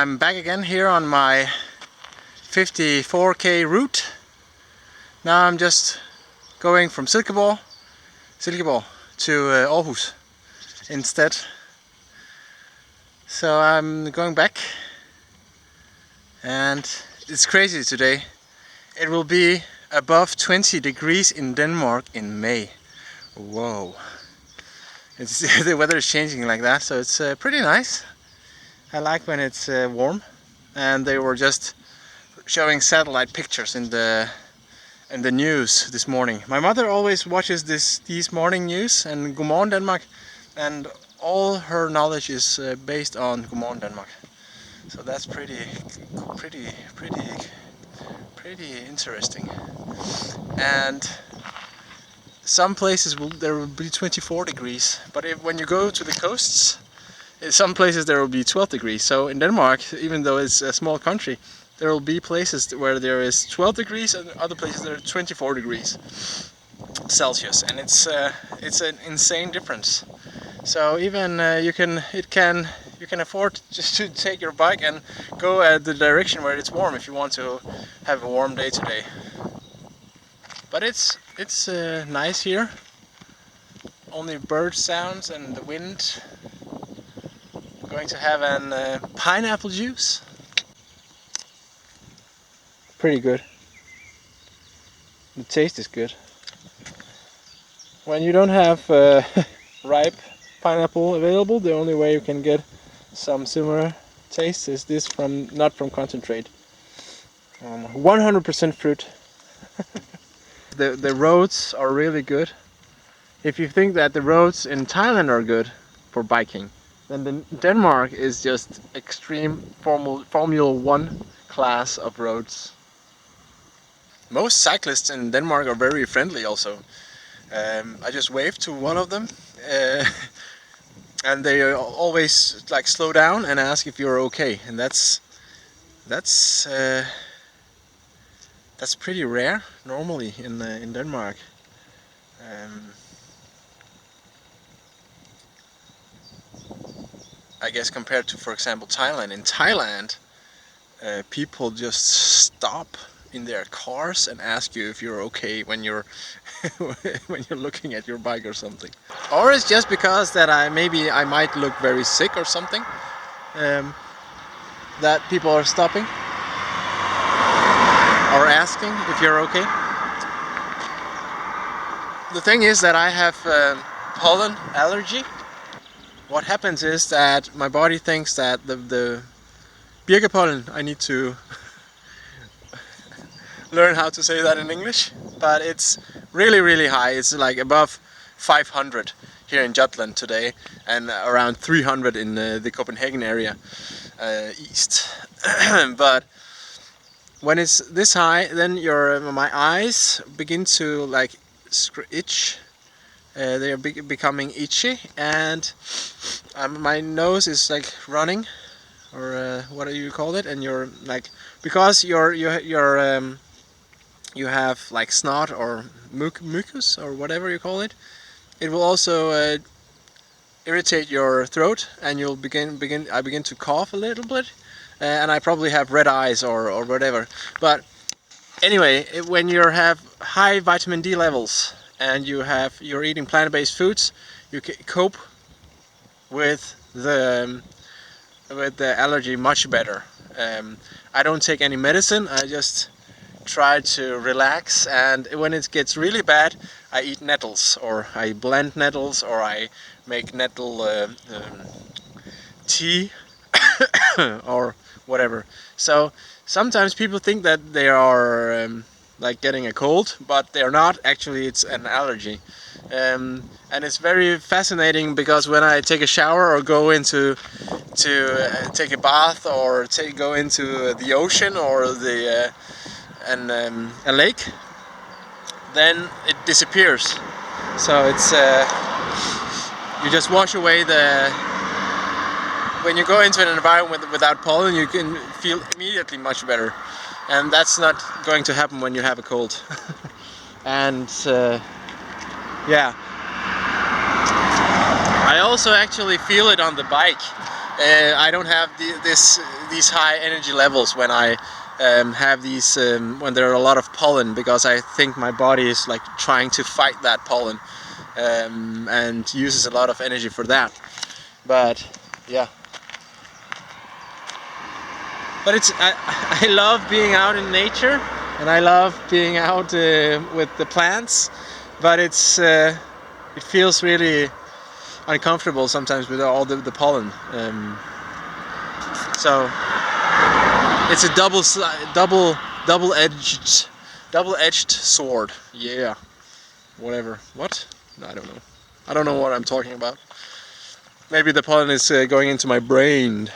I'm back again here on my 54k route. Now I'm just going from Silkeborg to Aarhus instead. So I'm going back, and it's crazy today. It will be above 20 degrees in Denmark in May. Whoa. The weather is changing like that, so it's pretty nice. I like when it's warm. And they were just showing satellite pictures in the news this morning. My mother always watches these morning news and Good Morning Denmark, and all her knowledge is based on Good Morning Denmark. So that's pretty interesting. And some places there will be 24 degrees, but when you go to the coasts, in some places there will be 12 degrees. So in Denmark, even though it's a small country, there will be places where there is 12 degrees and other places there are 24 degrees Celsius, and it's an insane difference. So even you can afford just to take your bike and go at the direction where it's warm if you want to have a warm day today. But it's nice here. Only bird sounds and the wind. I'm going to have an pineapple juice. Pretty good. The taste is good. When you don't have ripe pineapple available, the only way you can get some similar taste is this not from concentrate. 100% fruit. The roads are really good. If you think that the roads in Thailand are good for biking, then Denmark is just extreme Formula 1 class of roads. Most cyclists in Denmark are very friendly also. I just waved to one of them and they always like slow down and ask if you're okay, and that's pretty rare normally in Denmark. I guess compared to, for example, Thailand. In Thailand, people just stop in their cars and ask you if you're okay when you're when you're looking at your bike or something. Or it's just because that I might look very sick or something, that people are stopping or asking if you're okay. The thing is that I have pollen allergy. What happens is that my body thinks that the Birch Pollen, I need to learn how to say that in English, but it's really high. It's like above 500 here in Jutland today, and around 300 in the Copenhagen area east. But when it's this high, then my eyes begin to like itch. They are becoming itchy, and my nose is like running, or what do you call it? And you're like, because you have like snot or mucus or whatever you call it, it will also irritate your throat, and I begin to cough a little bit, and I probably have red eyes or whatever. But anyway, when you have high vitamin D levels and you're eating plant-based foods, you can cope with the allergy much better. I don't take any medicine. I just try to relax, and when it gets really bad, I eat nettles, or I blend nettles, or I make nettle tea or whatever. So sometimes people think that they are like getting a cold, but they're not. Actually, it's an allergy. And it's very fascinating, because when I take a shower or go into take a bath or go into the ocean or a lake, then it disappears. So it's you just wash away when you go into an environment without pollen, you can feel immediately much better, and that's not going to happen when you have a cold. And yeah, I also actually feel it on the bike. I don't have these high energy levels when I have these when there are a lot of pollen, because I think my body is like trying to fight that pollen and uses a lot of energy for that. But yeah, but I love being out in nature, and I love being out with the plants, but it feels really uncomfortable sometimes with all the pollen. So it's a double-edged sword. Yeah, whatever. What? No, I don't know. I don't know what I'm talking about. Maybe the pollen is going into my brain.